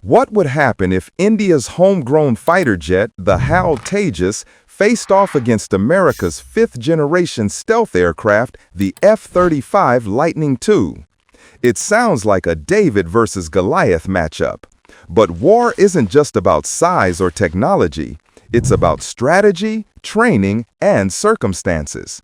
What would happen if India's homegrown fighter jet, the HAL Tejas, faced off against America's fifth-generation stealth aircraft, the F-35 Lightning II? It sounds like a David versus Goliath matchup. But war isn't just about size or technology. It's about strategy, training, and circumstances.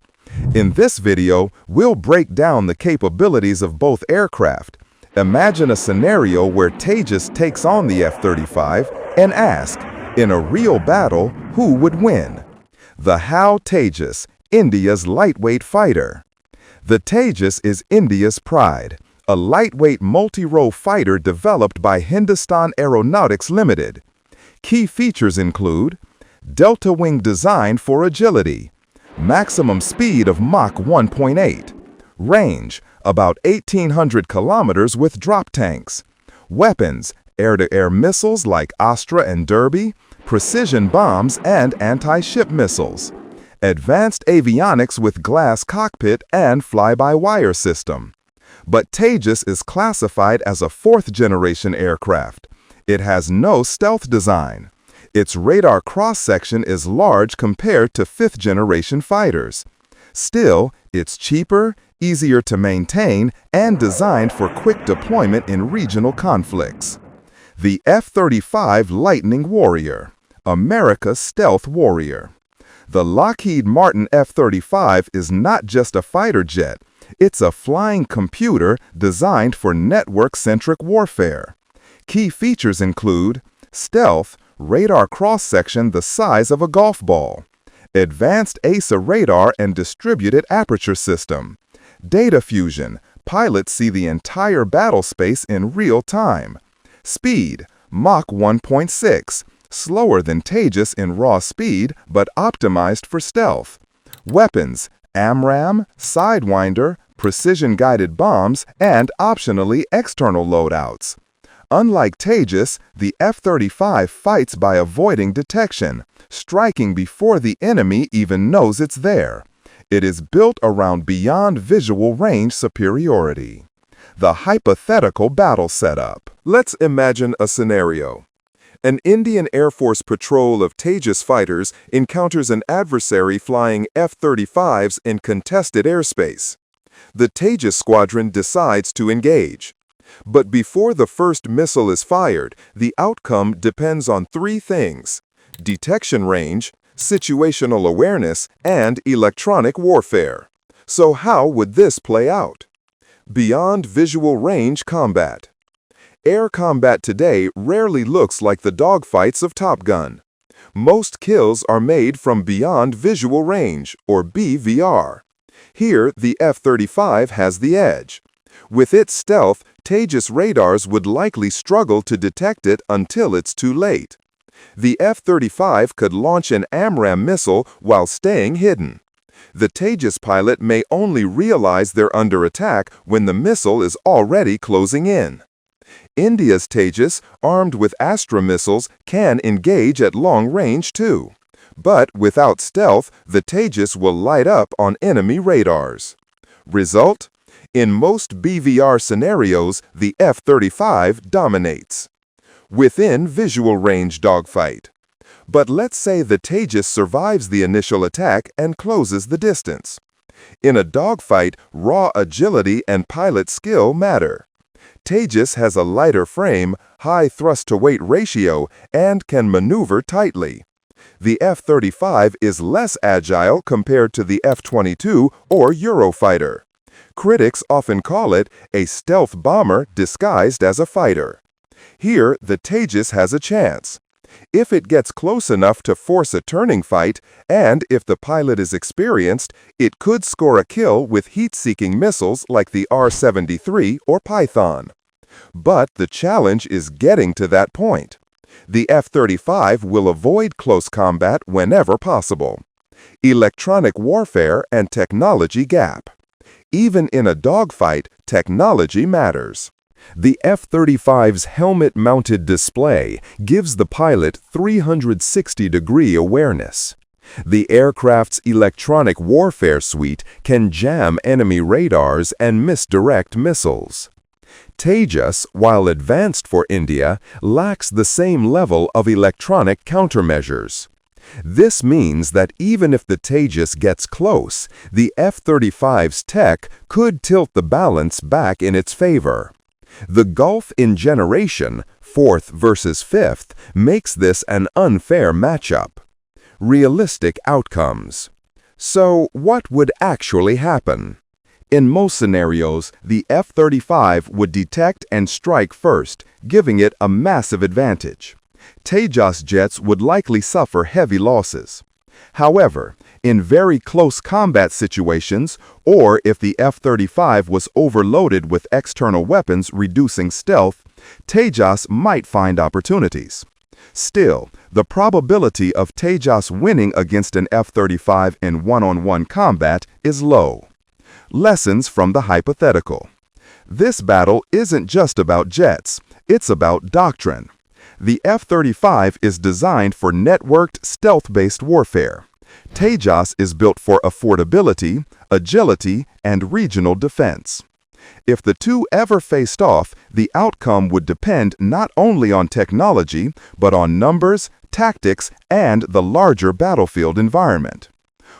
In this video, we'll break down the capabilities of both aircraft. Imagine a scenario where Tejas takes on the F-35 and ask, in a real battle, who would win? The HAL Tejas, India's lightweight fighter. The Tejas is India's pride, a lightweight multirole fighter developed by Hindustan Aeronautics Limited. Key features include delta wing design for agility, maximum speed of Mach 1.8, range about 1,800 kilometers with drop tanks, weapons, air-to-air missiles like Astra and Derby, precision bombs and anti-ship missiles, advanced avionics with glass cockpit and fly-by-wire system. But Tejas is classified as a fourth-generation aircraft. It has no stealth design. Its radar cross-section is large compared to fifth-generation fighters. Still, it's cheaper, easier to maintain, and designed for quick deployment in regional conflicts. The F-35 Lightning Warrior, America's stealth warrior. The Lockheed Martin F-35 is not just a fighter jet. It's a flying computer designed for network-centric warfare. Key features include stealth, radar cross-section the size of a golf ball, advanced AESA radar and distributed aperture system, data fusion, pilots see the entire battle space in real time, speed, Mach 1.6, slower than Tejas in raw speed but optimized for stealth, weapons, AMRAAM, Sidewinder, precision-guided bombs, and optionally external loadouts. Unlike Tejas, the F-35 fights by avoiding detection, striking before the enemy even knows it's there. It is built around beyond visual range superiority. The hypothetical battle setup. Let's imagine a scenario. An Indian Air Force patrol of Tejas fighters encounters an adversary flying F-35s in contested airspace. The Tejas squadron decides to engage. But before the first missile is fired, the outcome depends on three things: detection range, situational awareness, and electronic warfare. So how would this play out? Beyond visual range combat. Air combat today rarely looks like the dogfights of Top Gun. Most kills are made from beyond visual range, or BVR. Here, the F-35 has the edge. With its stealth, Tejas radars would likely struggle to detect it until it's too late. The F-35 could launch an AMRAAM missile while staying hidden. The Tejas pilot may only realize they're under attack when the missile is already closing in. India's Tejas, armed with Astra missiles, can engage at long range too. But without stealth, the Tejas will light up on enemy radars. Result? In most BVR scenarios, the F-35 dominates. Within visual range dogfight. But let's say the Tejas survives the initial attack and closes the distance. In a dogfight, raw agility and pilot skill matter. Tejas has a lighter frame, high thrust-to-weight ratio, and can maneuver tightly. The F-35 is less agile compared to the F-22 or Eurofighter. Critics often call it a stealth bomber disguised as a fighter. Here, the Tejas has a chance. If it gets close enough to force a turning fight, and if the pilot is experienced, it could score a kill with heat-seeking missiles like the R-73 or Python. But the challenge is getting to that point. The F-35 will avoid close combat whenever possible. Electronic warfare and technology gap. Even in a dogfight, technology matters. The F-35's helmet-mounted display gives the pilot 360-degree awareness. The aircraft's electronic warfare suite can jam enemy radars and misdirect missiles. Tejas, while advanced for India, lacks the same level of electronic countermeasures. This means that even if the Tejas gets close, the F-35's tech could tilt the balance back in its favor. The gulf in generation, fourth versus fifth, makes this an unfair matchup. Realistic outcomes. So, what would actually happen? In most scenarios, the F-35 would detect and strike first, giving it a massive advantage. Tejas jets would likely suffer heavy losses. However, in very close combat situations, or if the F-35 was overloaded with external weapons reducing stealth, Tejas might find opportunities. Still, the probability of Tejas winning against an F-35 in one-on-one combat is low. Lessons from the hypothetical. This battle isn't just about jets, it's about doctrine. The F-35 is designed for networked, stealth-based warfare. Tejas is built for affordability, agility, and regional defense. If the two ever faced off, the outcome would depend not only on technology, but on numbers, tactics, and the larger battlefield environment.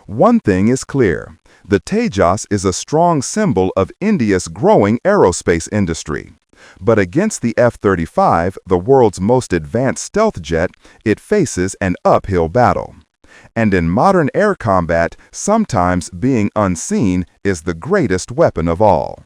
One thing is clear. The Tejas is a strong symbol of India's growing aerospace industry. But against the F-35, the world's most advanced stealth jet, it faces an uphill battle. And in modern air combat, sometimes being unseen is the greatest weapon of all.